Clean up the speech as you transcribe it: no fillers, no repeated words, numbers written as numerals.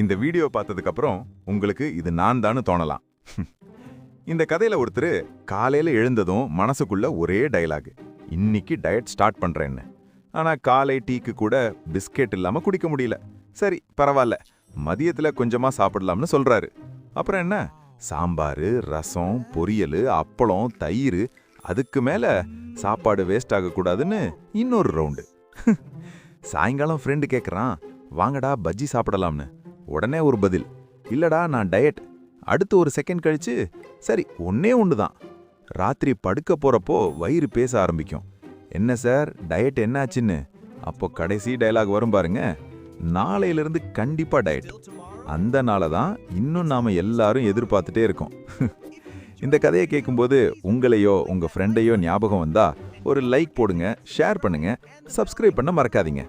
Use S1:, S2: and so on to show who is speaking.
S1: இந்த வீடியோ பார்த்ததுக்கு அப்புறம் உங்களுக்கு இது நான் தான்னு தோணலாம். இந்த கதையில ஒருத்தர் காலையில எழுந்ததும் மனசுக்குள்ள ஒரே டயலாக், இன்னைக்கு டயட் ஸ்டார்ட் பண்றேன்னு. ஆனா காலை டீக்கு கூட பிஸ்கெட் இல்லாம குடிக்க முடியல. சரி பரவாயில்ல, மதியத்துல கொஞ்சமா சாப்பிடலாம்னு சொல்றாரு. அப்புறம் என்ன, சாம்பார், ரசம், பொரியல், அப்பளம், தயிர், அதுக்கு மேல சாப்பாடு வேஸ்ட் ஆகக்கூடாதுன்னு இன்னொரு ரவுண்டு. சாயங்காலம் ஃப்ரெண்டு கேட்குறான், வாங்கடா பஜ்ஜி சாப்பிடலாம்னு. உடனே ஒரு பதில், இல்லடா நான் டயட். அடுத்து ஒரு செகண்ட் கழிச்சு, சரி ஒன்னே ஒன்று தான். ராத்திரி படுக்க போறப்போ வயிறு பேச ஆரம்பிக்கும், என்ன சார் டயட் என்னாச்சுன்னு. அப்போ கடைசி டயலாக் வரும் பாருங்க, நாளையிலிருந்து கண்டிப்பா டயட். அந்த நாளை தான் இன்னும் நாம எல்லாரும் எதிர்பார்த்துட்டே இருக்கோம். இந்த கதையை கேட்கும்போது உங்களையோ உங்க ஃப்ரெண்டையோ ஞாபகம் வந்தா ஒரு லைக் போடுங்க, ஷேர் பண்ணுங்க, சப்ஸ்கிரைப் பண்ண மறக்காதீங்க.